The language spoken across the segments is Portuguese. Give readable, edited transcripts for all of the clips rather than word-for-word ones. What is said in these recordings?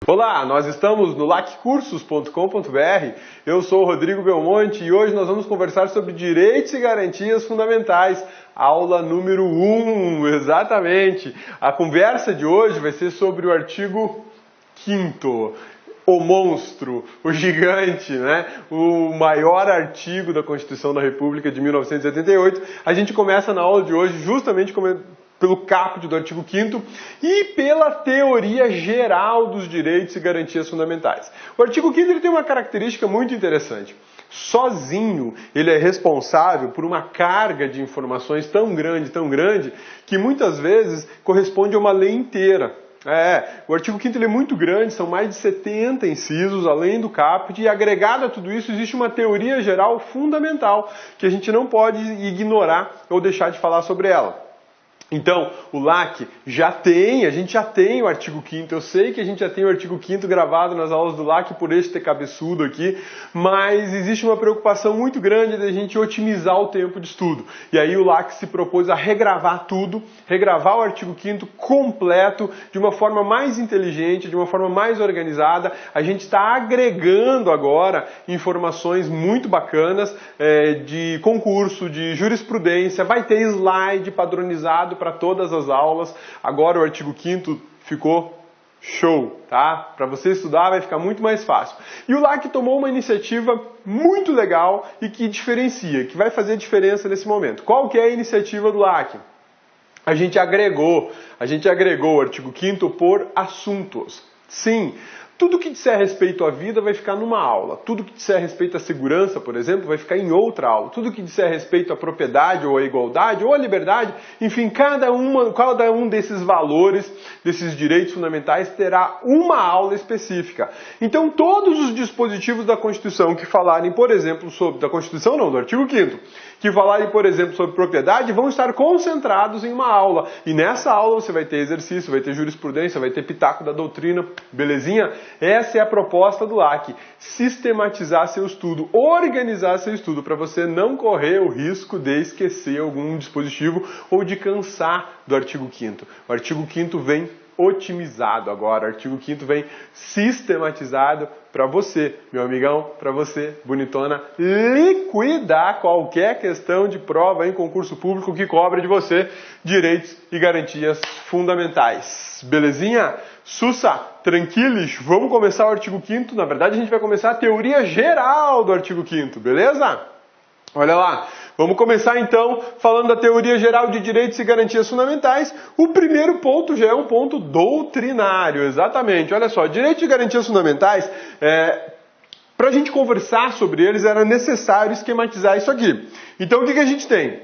Olá, nós estamos no laccursos.com.br, eu sou o Rodrigo Belmonte e hoje nós vamos conversar sobre direitos e garantias fundamentais, aula número 1, exatamente. A conversa de hoje vai ser sobre o artigo 5º, o monstro, o gigante, né? O maior artigo da Constituição da República de 1988. A gente começa na aula de hoje justamente pelo caput do artigo 5º e pela teoria geral dos direitos e garantias fundamentais. O artigo 5º ele tem uma característica muito interessante. Sozinho, ele é responsável por uma carga de informações tão grande, que muitas vezes corresponde a uma lei inteira. O artigo 5º ele é muito grande, são mais de 70 incisos, além do caput, e agregado a tudo isso existe uma teoria geral fundamental, que a gente não pode ignorar ou deixar de falar sobre ela. Então, o LAC a gente já tem o artigo 5º, eu sei que a gente já tem o artigo 5º gravado nas aulas do LAC por este cabeçudo aqui, mas existe uma preocupação muito grande de a gente otimizar o tempo de estudo. E aí o LAC se propôs a regravar tudo, regravar o artigo 5º completo, de uma forma mais inteligente, de uma forma mais organizada. A gente está agregando agora informações muito bacanas de concurso, de jurisprudência, vai ter slide padronizado para todas as aulas. Agora o artigo 5º ficou show, tá? Para você estudar vai ficar muito mais fácil. E o LAC tomou uma iniciativa muito legal e que diferencia, que vai fazer diferença nesse momento. Qual que é a iniciativa do LAC? A gente agregou o artigo 5º por assuntos. Sim, tudo que disser respeito à vida vai ficar numa aula. Tudo que disser respeito à segurança, por exemplo, vai ficar em outra aula. Tudo que disser respeito à propriedade ou à igualdade ou à liberdade, enfim, cada um desses valores, desses direitos fundamentais terá uma aula específica. Então, todos os dispositivos da Constituição que falarem, por exemplo, do artigo 5º, que falarem, por exemplo, sobre propriedade, vão estar concentrados em uma aula. E nessa aula você vai ter exercício, vai ter jurisprudência, vai ter pitaco da doutrina, belezinha? Essa é a proposta do LAC, sistematizar seu estudo, organizar seu estudo, para você não correr o risco de esquecer algum dispositivo ou de cansar do artigo 5º. O artigo 5º vem otimizado agora, o artigo 5º vem sistematizado para você, meu amigão, para você, bonitona, liquidar qualquer questão de prova em concurso público que cobre de você direitos e garantias fundamentais. Belezinha? Sussa, tranquilos? Vamos começar o artigo 5º. Na verdade, a gente vai começar a teoria geral do artigo 5º, beleza? Olha lá, vamos começar então falando da teoria geral de direitos e garantias fundamentais. O primeiro ponto já é um ponto doutrinário, exatamente. Olha só, direitos e garantias fundamentais, para a gente conversar sobre eles era necessário esquematizar isso aqui. Então o que a gente tem?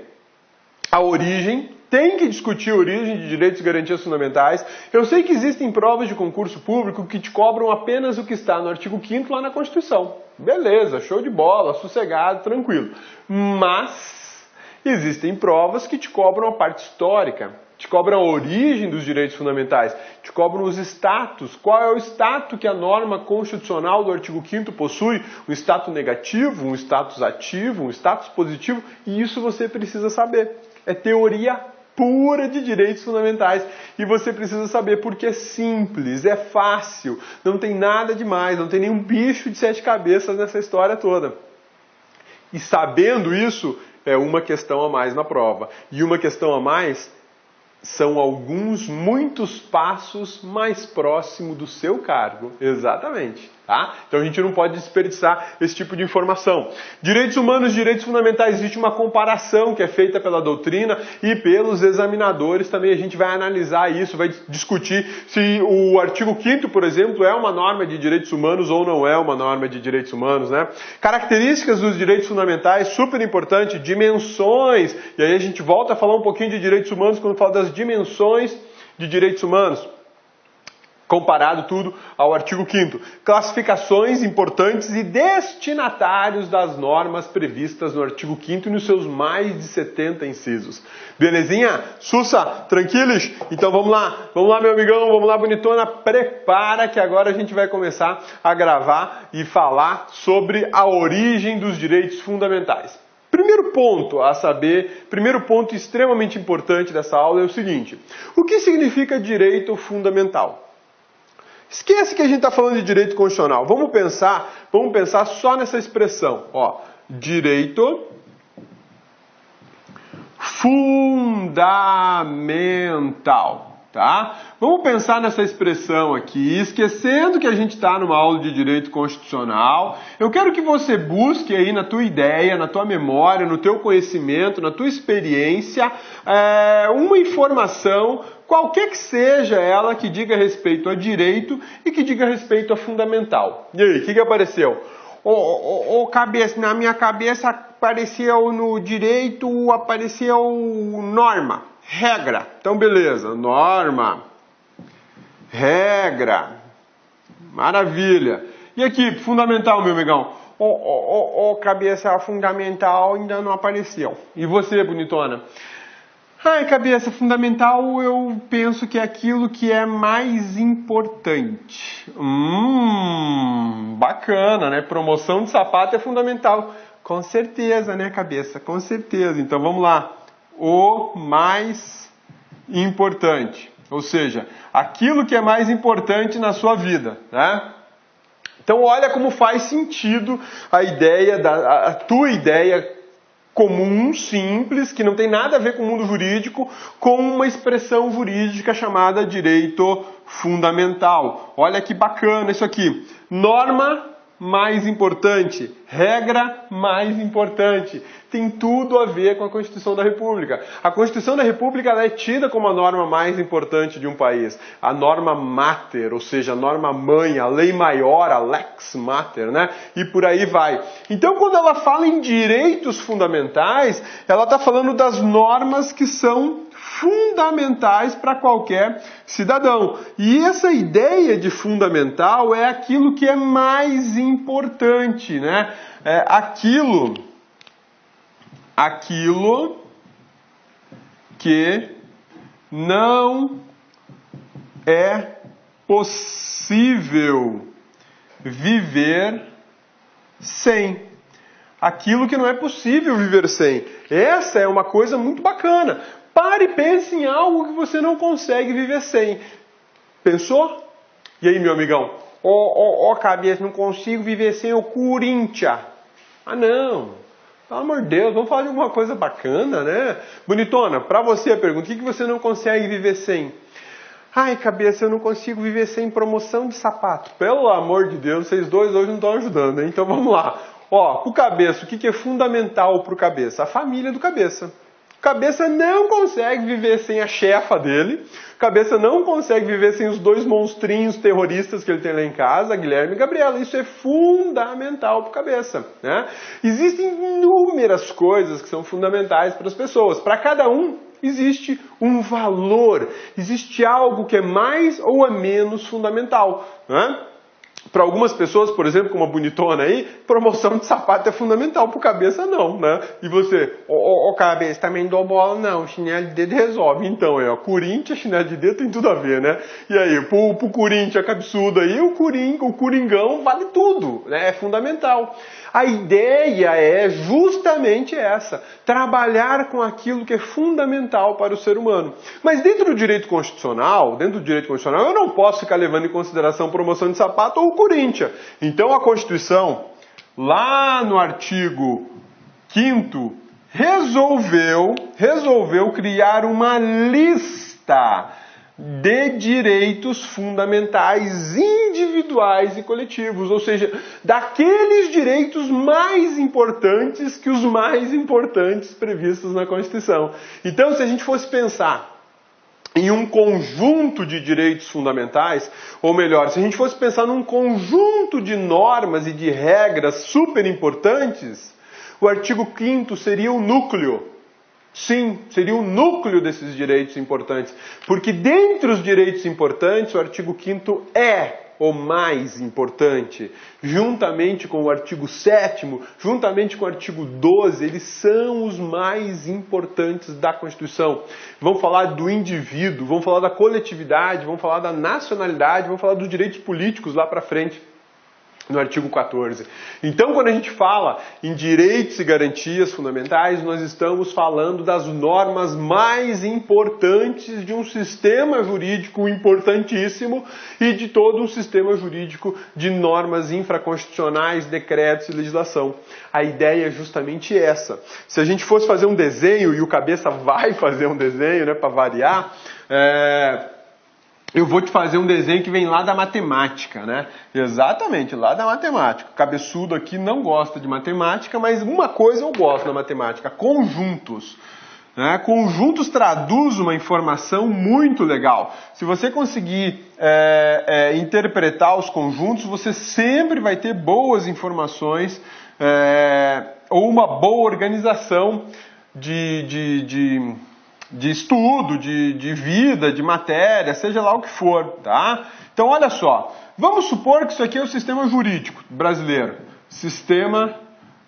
A origem. Tem que discutir a origem de direitos e garantias fundamentais. Eu sei que existem provas de concurso público que te cobram apenas o que está no artigo 5º lá na Constituição. Beleza, show de bola, sossegado, tranquilo. Mas existem provas que te cobram a parte histórica, te cobram a origem dos direitos fundamentais, te cobram os status. Qual é o status que a norma constitucional do artigo 5º possui? Um status negativo, um status ativo, um status positivo, e isso você precisa saber. É teoria pura de direitos fundamentais e você precisa saber porque é simples, é fácil, não tem nada demais, não tem nenhum bicho de 7 cabeças nessa história toda. E sabendo isso, é uma questão a mais na prova. E uma questão a mais são muitos passos mais próximo do seu cargo. Exatamente. Tá? Então a gente não pode desperdiçar esse tipo de informação. Direitos humanos, direitos fundamentais, existe uma comparação que é feita pela doutrina e pelos examinadores também. A gente vai analisar isso, vai discutir se o artigo 5º, por exemplo, é uma norma de direitos humanos ou não é uma norma de direitos humanos, né? Características dos direitos fundamentais, super importante, dimensões. E aí a gente volta a falar um pouquinho de direitos humanos quando fala das dimensões de direitos humanos. Comparado tudo ao artigo 5º. Classificações importantes e destinatários das normas previstas no artigo 5º e nos seus mais de 70 incisos. Belezinha? Sussa? Tranquilos? Então vamos lá, meu amigão, vamos lá, bonitona, prepara que agora a gente vai começar a gravar e falar sobre a origem dos direitos fundamentais. Primeiro ponto a saber, primeiro ponto extremamente importante dessa aula é o seguinte: o que significa direito fundamental? Esquece que a gente está falando de direito constitucional. Vamos pensar só nessa expressão. Ó, direito fundamental. Tá? Vamos pensar nessa expressão aqui, esquecendo que a gente está numa aula de direito constitucional. Eu quero que você busque aí na tua ideia, na tua memória, no teu conhecimento, na tua experiência, uma informação, qualquer que seja ela, que diga respeito a direito e que diga respeito a fundamental. E aí, o que apareceu? Cabeça, na minha cabeça apareceu no direito, apareceu norma. Regra. Então, beleza. Norma. Regra. Maravilha. E aqui, fundamental, meu amigão? Cabeça fundamental ainda não apareceu. E você, bonitona? Ai, cabeça fundamental, eu penso que é aquilo que é mais importante. Bacana, né? Promoção de sapato é fundamental. Com certeza, né, cabeça? Com certeza. Então, vamos lá. O mais importante, ou seja, aquilo que é mais importante na sua vida, né? Então olha como faz sentido a tua ideia comum, simples, que não tem nada a ver com o mundo jurídico, com uma expressão jurídica chamada direito fundamental. Olha que bacana isso aqui. Norma mais importante, regra mais importante. Tem tudo a ver com a Constituição da República. A Constituição da República ela é tida como a norma mais importante de um país. A norma mater, ou seja, a norma mãe, a lei maior, a lex mater, né? E por aí vai. Então, quando ela fala em direitos fundamentais, ela está falando das normas que são fundamentais para qualquer cidadão. E essa ideia de fundamental é aquilo que é mais importante, né? É aquilo que não é possível viver sem. Aquilo que não é possível viver sem. Essa é uma coisa muito bacana. Pare e pense em algo que você não consegue viver sem. Pensou? E aí, meu amigão? Cabeça, não consigo viver sem o Corinthians. Ah, não. Pelo amor de Deus, vamos falar de alguma coisa bacana, né? Bonitona, pra você a pergunta, o que você não consegue viver sem? Ai, cabeça, eu não consigo viver sem promoção de sapato. Pelo amor de Deus, vocês dois hoje não estão ajudando, hein? Então vamos lá. Pro cabeça, o que é fundamental pro cabeça? A família do cabeça. Cabeça não consegue viver sem a chefa dele. Cabeça não consegue viver sem os dois monstrinhos terroristas que ele tem lá em casa, Guilherme e Gabriela. Isso é fundamental para o cabeça, né? Existem inúmeras coisas que são fundamentais para as pessoas. Para cada um existe um valor. Existe algo que é mais ou é menos fundamental, né? Para algumas pessoas, por exemplo, como a bonitona aí, promoção de sapato é fundamental, para o cabeça não, né? E você, cabeça, também dou bola não, chinelo de dedo resolve. Então, Corinthians, chinelo de dedo tem tudo a ver, né? E aí, pro Corinthians, cabeçudo aí, o Coringão vale tudo, né? É fundamental. A ideia é justamente essa, trabalhar com aquilo que é fundamental para o ser humano. Mas dentro do direito constitucional, eu não posso ficar levando em consideração promoção de sapato ou o Corinthians. Então a Constituição, lá no artigo 5º, resolveu criar uma lista de direitos fundamentais individuais e coletivos, ou seja, daqueles direitos mais importantes que os mais importantes previstos na Constituição. Então, se a gente fosse pensar em um conjunto de direitos fundamentais, ou melhor, se a gente fosse pensar num conjunto de normas e de regras super importantes, o artigo 5º seria o núcleo. Sim, seria o núcleo desses direitos importantes, porque dentre os direitos importantes, o artigo 5º é o mais importante, juntamente com o artigo 7º, juntamente com o artigo 12, eles são os mais importantes da Constituição. Vamos falar do indivíduo, vamos falar da coletividade, vamos falar da nacionalidade, vamos falar dos direitos políticos lá para frente. no artigo 14. Então, quando a gente fala em direitos e garantias fundamentais, nós estamos falando das normas mais importantes de um sistema jurídico importantíssimo e de todo um sistema jurídico de normas infraconstitucionais, decretos e legislação. A ideia é justamente essa. Se a gente fosse fazer um desenho, e o Cabeça vai fazer um desenho, né, para variar, eu vou te fazer um desenho que vem lá da matemática, né? Exatamente, lá da matemática. O cabeçudo aqui não gosta de matemática, mas uma coisa eu gosto na matemática: conjuntos. Né? Conjuntos traduz uma informação muito legal. Se você conseguir interpretar os conjuntos, você sempre vai ter boas informações ou uma boa organização de estudo, de vida, de matéria, seja lá o que for, tá? Então, olha só, vamos supor que isso aqui é o sistema jurídico brasileiro. Sistema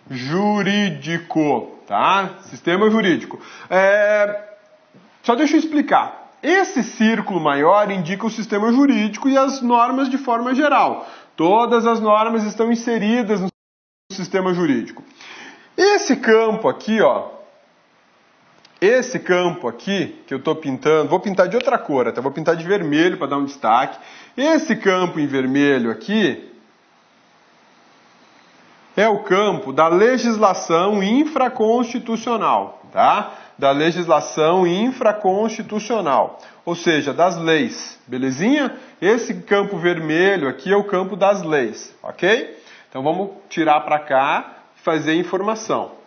jurídico, tá? Sistema jurídico. Só deixa eu explicar. Esse círculo maior indica o sistema jurídico e as normas de forma geral. Todas as normas estão inseridas no sistema jurídico. Esse campo aqui, ó, esse campo aqui que eu estou pintando, vou pintar de outra cor, até vou pintar de vermelho para dar um destaque. Esse campo em vermelho aqui é o campo da legislação infraconstitucional, tá? Da legislação infraconstitucional, ou seja, das leis, belezinha? Esse campo vermelho aqui é o campo das leis, ok? Então vamos tirar para cá e fazer informação.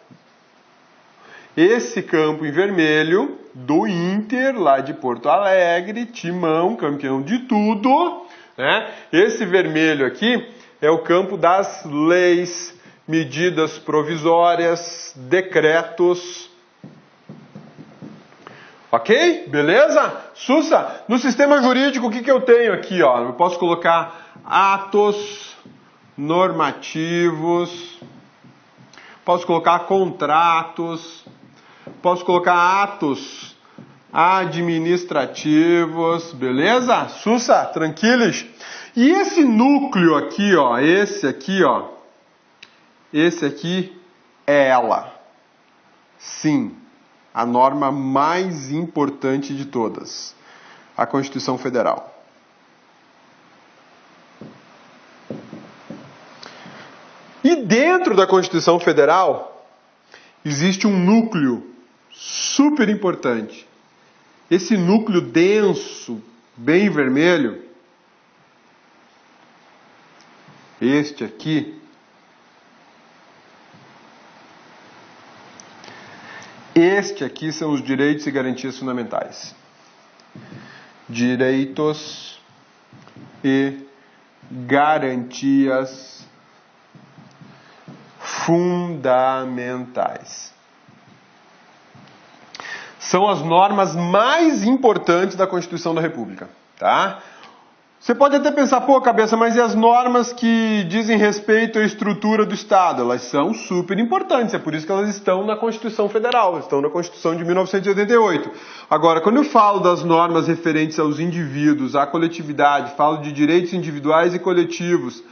Esse campo em vermelho do Inter, lá de Porto Alegre, Timão, campeão de tudo, né? Esse vermelho aqui é o campo das leis, medidas provisórias, decretos. Ok? Beleza? Sussa, no sistema jurídico o que eu tenho aqui? Ó? Eu posso colocar atos normativos, posso colocar contratos, posso colocar atos administrativos, beleza? Sussa, tranquilos? E esse núcleo aqui, ó, esse aqui é ela. Sim, a norma mais importante de todas, a Constituição Federal. E dentro da Constituição Federal existe um núcleo super importante. Esse núcleo denso, bem vermelho, este aqui, são os direitos e garantias fundamentais. Direitos e garantias fundamentais. São as normas mais importantes da Constituição da República, tá? Você pode até pensar, pô, Cabeça, mas e as normas que dizem respeito à estrutura do Estado? Elas são super importantes, é por isso que elas estão na Constituição Federal, estão na Constituição de 1988. Agora, quando eu falo das normas referentes aos indivíduos, à coletividade, falo de direitos individuais e coletivos,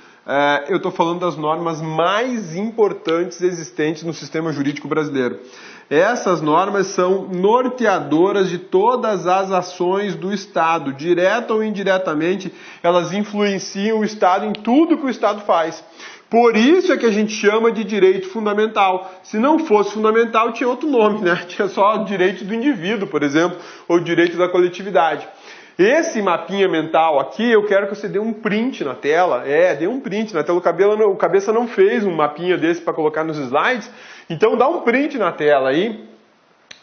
eu estou falando das normas mais importantes existentes no sistema jurídico brasileiro. Essas normas são norteadoras de todas as ações do Estado, direta ou indiretamente, elas influenciam o Estado em tudo que o Estado faz. Por isso é que a gente chama de direito fundamental. Se não fosse fundamental, tinha outro nome, né? Tinha só direito do indivíduo, por exemplo, ou direito da coletividade. Esse mapinha mental aqui, eu quero que você dê um print na tela. Dê um print na tela. O Cabeça não fez um mapinha desse para colocar nos slides. Então dá um print na tela aí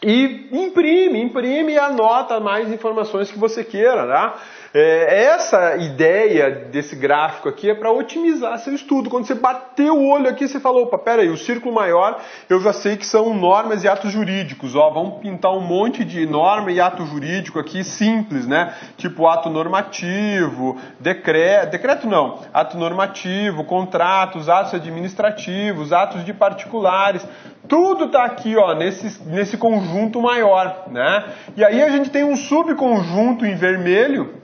e imprime e anota mais informações que você queira, tá? Essa ideia desse gráfico aqui é para otimizar seu estudo. Quando você bater o olho aqui, você fala, opa, peraí, o círculo maior eu já sei que são normas e atos jurídicos. Ó, vamos pintar um monte de norma e ato jurídico aqui simples, né? Tipo ato normativo, decreto não, ato normativo, contratos, atos administrativos, atos de particulares. Tudo está aqui, ó, nesse conjunto maior, né? E aí a gente tem um subconjunto em vermelho,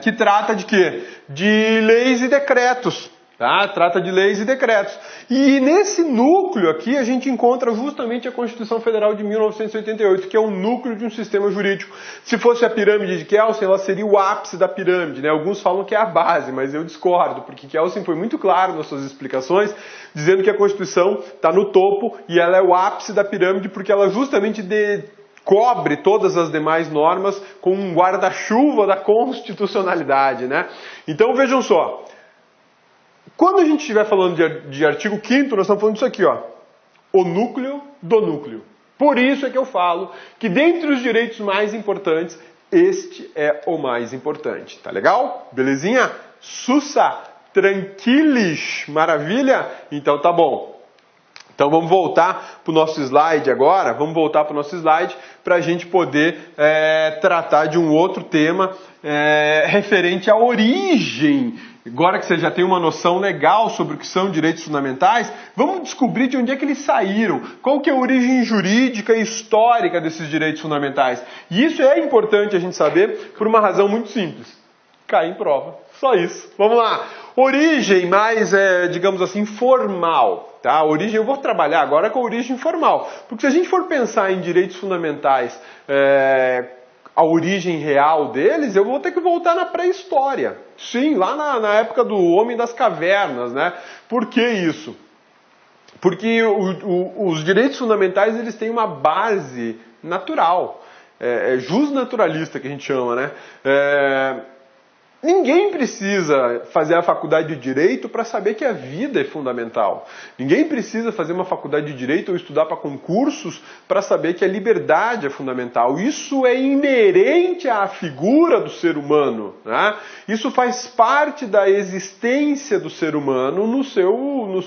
que trata de quê? De leis e decretos. Tá? Trata de leis e decretos. E nesse núcleo aqui a gente encontra justamente a Constituição Federal de 1988, que é o núcleo de um sistema jurídico. Se fosse a pirâmide de Kelsen, ela seria o ápice da pirâmide, né? Alguns falam que é a base, mas eu discordo, porque Kelsen foi muito claro nas suas explicações, dizendo que a Constituição está no topo e ela é o ápice da pirâmide, porque ela justamente cobre todas as demais normas com um guarda-chuva da constitucionalidade, né? Então vejam só. Quando a gente estiver falando de artigo 5º, nós estamos falando disso aqui, ó, o núcleo do núcleo. Por isso é que eu falo que dentre os direitos mais importantes, este é o mais importante. Tá legal? Belezinha? Sussa? Tranquilis? Maravilha? Então tá bom. Então vamos voltar para o nosso slide agora, para a gente poder tratar de um outro tema referente à origem. Agora que você já tem uma noção legal sobre o que são direitos fundamentais, vamos descobrir de onde é que eles saíram, qual que é a origem jurídica e histórica desses direitos fundamentais. E isso é importante a gente saber por uma razão muito simples. Cai em prova. Só isso. Vamos lá. Origem mais, digamos assim, formal. Tá? Origem, eu vou trabalhar agora com a origem formal. Porque se a gente for pensar em direitos fundamentais, a origem real deles, eu vou ter que voltar na pré-história. Sim, lá na época do homem das cavernas, né? Por que isso? Porque os direitos fundamentais, eles têm uma base natural. Jus naturalista, que a gente chama, né? Ninguém precisa fazer a faculdade de Direito para saber que a vida é fundamental. Ninguém precisa fazer uma faculdade de Direito ou estudar para concursos para saber que a liberdade é fundamental. Isso é inerente à figura do ser humano, né? Isso faz parte da existência do ser humano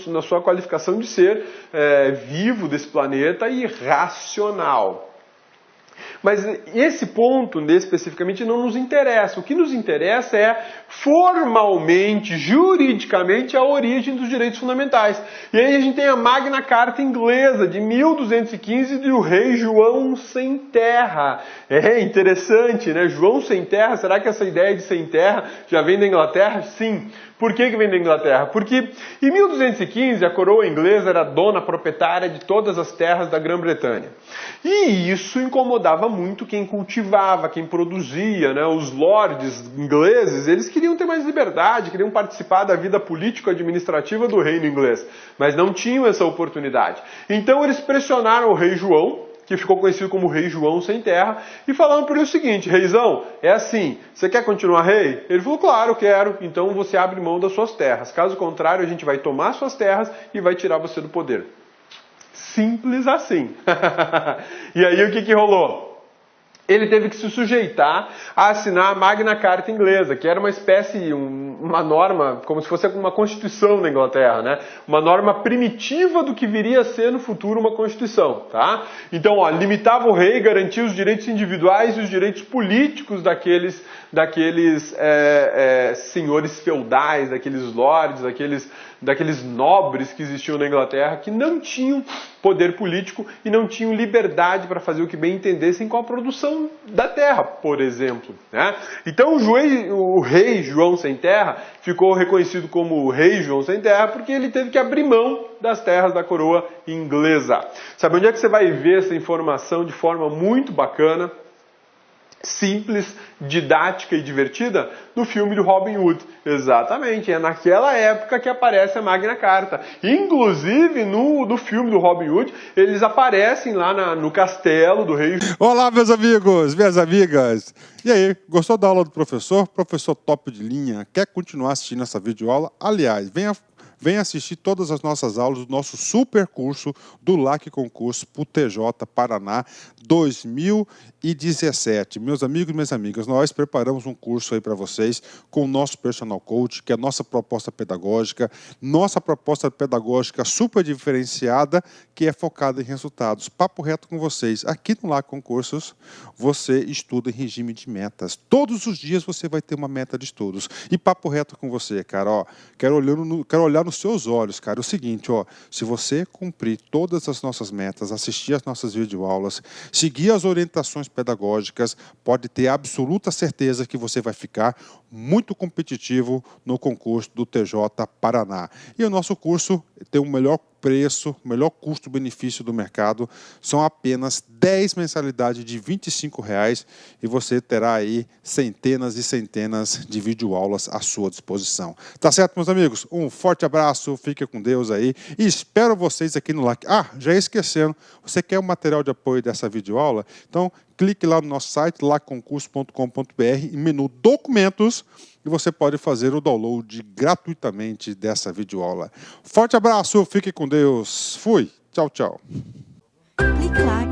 na sua qualificação de ser vivo desse planeta e racional. Mas esse ponto, especificamente, não nos interessa. O que nos interessa é, formalmente, juridicamente, a origem dos direitos fundamentais. E aí a gente tem a Magna Carta inglesa, de 1215, do rei João Sem Terra. É interessante, né? João Sem Terra, será que essa ideia de sem terra já vem da Inglaterra? Sim. Por que vem da Inglaterra? Porque em 1215 a coroa inglesa era dona proprietária de todas as terras da Grã-Bretanha. E isso incomodava muito quem cultivava, quem produzia, né? Os lords ingleses, eles queriam ter mais liberdade, queriam participar da vida político-administrativa do reino inglês, mas não tinham essa oportunidade. Então eles pressionaram o rei João, que ficou conhecido como Rei João Sem Terra, e falaram para ele o seguinte: reizão, é assim, você quer continuar rei? Ele falou, claro, quero, então você abre mão das suas terras, caso contrário a gente vai tomar suas terras e vai tirar você do poder. Simples assim. E aí o que rolou? Ele teve que se sujeitar a assinar a Magna Carta inglesa, que era uma espécie, uma norma, como se fosse uma constituição da Inglaterra, né? Uma norma primitiva do que viria a ser no futuro uma constituição, tá? Então, limitava o rei, garantia os direitos individuais e os direitos políticos daqueles senhores feudais, daqueles lords, daqueles nobres que existiam na Inglaterra, que não tinham poder político e não tinham liberdade para fazer o que bem entendessem com a produção da terra, por exemplo, né? Então o rei João Sem Terra ficou reconhecido como Rei João Sem Terra porque ele teve que abrir mão das terras da coroa inglesa. Sabe onde é que você vai ver essa informação de forma muito bacana? Simples, didática e divertida, no filme do Robin Hood. Exatamente, é naquela época que aparece a Magna Carta. Inclusive, no filme do Robin Hood, eles aparecem lá no castelo do rei. Olá, meus amigos, minhas amigas. E aí, gostou da aula do professor? Professor top de linha. Quer continuar assistindo essa videoaula? Aliás, venha assistir todas as nossas aulas do nosso super curso do LAC Concurso pro TJ Paraná 2017. Meus amigos e minhas amigas, nós preparamos um curso aí para vocês com o nosso personal coach, que é a nossa proposta pedagógica super diferenciada, que é focada em resultados. Papo reto com vocês. Aqui no LAC Concursos, você estuda em regime de metas. Todos os dias você vai ter uma meta de estudos. E papo reto com você, cara. Ó, quero olhar no nos seus olhos, cara. O seguinte, ó, se você cumprir todas as nossas metas, assistir as nossas videoaulas, seguir as orientações pedagógicas, pode ter absoluta certeza que você vai ficar muito competitivo no concurso do TJ Paraná. E o nosso curso tem o melhor preço, melhor custo-benefício do mercado, são apenas 10 mensalidades de R$ 25 e você terá aí centenas e centenas de videoaulas à sua disposição. Tá certo, meus amigos? Um forte abraço, fique com Deus aí e espero vocês aqui no like. Ah, já esquecendo, você quer o material de apoio dessa videoaula? Então, clique lá no nosso site, laconcurso.com.br, e menu Documentos, e você pode fazer o download gratuitamente dessa videoaula. Forte abraço, fique com Deus. Fui. Tchau, tchau. Clique lá.